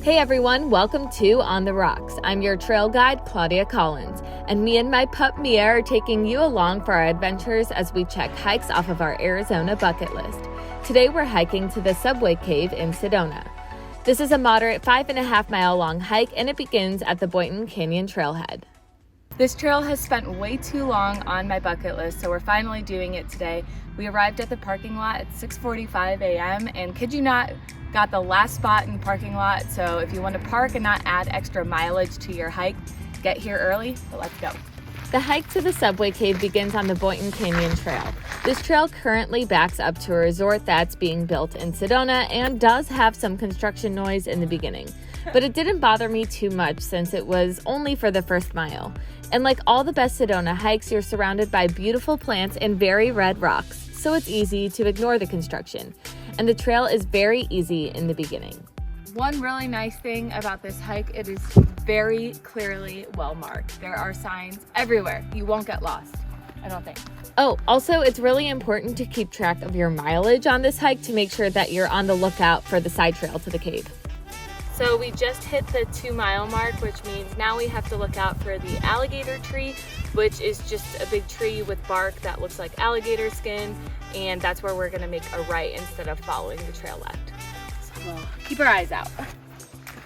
Hey everyone, welcome to On the Rocks. I'm your trail guide, Claudia Collins, and me and my pup Mia are taking you along for our adventures as we check hikes off of our Arizona bucket list. Today we're hiking to the Subway Cave in Sedona. This is a moderate 5.5 mile long hike and it begins at the Boynton Canyon Trailhead. This trail has spent way too long on my bucket list, so we're finally doing it today. We arrived at the parking lot at 6:45 a.m. and kid you not, got the last spot in the parking lot. So if you want to park and not add extra mileage to your hike, get here early, but let's go. The hike to the Subway Cave begins on the Boynton Canyon Trail. This trail currently backs up to a resort that's being built in Sedona and does have some construction noise in the beginning. But it didn't bother me too much since it was only for the first mile. And like all the best Sedona hikes, you're surrounded by beautiful plants and very red rocks, so it's easy to ignore the construction. And the trail is very easy in the beginning. One really nice thing about this hike, it is very clearly well marked. There are signs everywhere. You won't get lost, I don't think. Oh, also it's really important to keep track of your mileage on this hike to make sure that you're on the lookout for the side trail to the cave. So we just hit the 2 mile mark, which means now we have to look out for the alligator tree, which is just a big tree with bark that looks like alligator skin, and that's where we're gonna make a right instead of following the trail left. So keep our eyes out.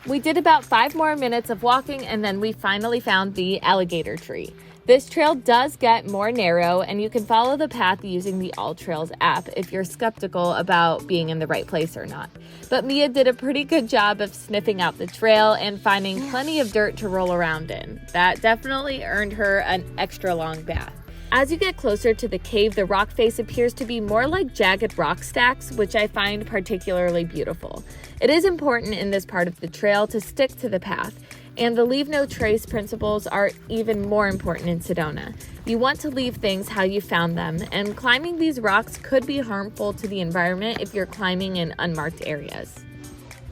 We did about 5 more minutes of walking and then we finally found the alligator tree. This trail does get more narrow and you can follow the path using the AllTrails app if you're skeptical about being in the right place or not. But Mia did a pretty good job of sniffing out the trail and finding plenty of dirt to roll around in. That definitely earned her an extra long path. As you get closer to the cave, the rock face appears to be more like jagged rock stacks, which I find particularly beautiful. It is important in this part of the trail to stick to the path, and the leave no trace principles are even more important in Sedona. You want to leave things how you found them, and climbing these rocks could be harmful to the environment if you're climbing in unmarked areas.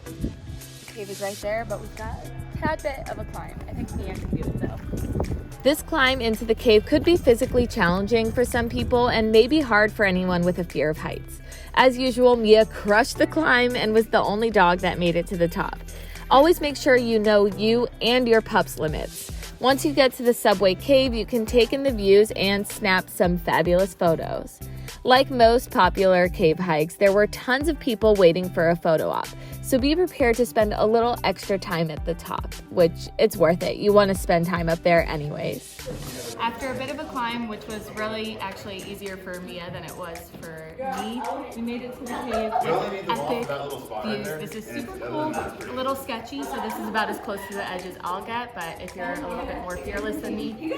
The cave is right there, but we've got a tad bit of a climb. I think Mia can do it though. This climb into the cave could be physically challenging for some people and may be hard for anyone with a fear of heights. As usual, Mia crushed the climb and was the only dog that made it to the top. Always make sure you know you and your pup's limits. Once you get to the Subway Cave, you can take in the views and snap some fabulous photos. Like most popular cave hikes, there were tons of people waiting for a photo op, so be prepared to spend a little extra time at the top, which it's worth it. You want to spend time up there anyways. After a bit of a climb, which was really actually easier for Mia than it was for me, we made it to the cave with epic views. This is super cool, a little sketchy, so this is about as close to the edge as I'll get, but if you're a little bit more fearless than me,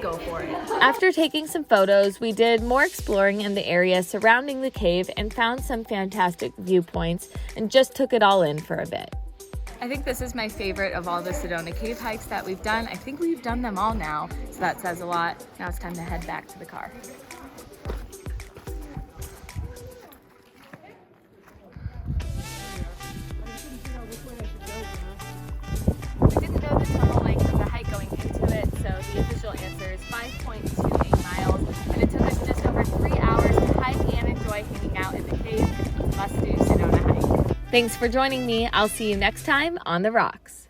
go for it. After taking some photos, we did more exploring in the area surrounding the cave and found some fantastic viewpoints and just took it all in for a bit. I think this is my favorite of all the Sedona cave hikes that we've done. I think we've done them all now, so that says a lot. Now it's time to head back to the car. We didn't know the total length of the hike going into it, so the official answer is 5.28 miles, and it took us just over 3 hours to hike and enjoy hanging out in the cave. Must-do Sedona hike. Thanks for joining me. I'll see you next time on The Rocks.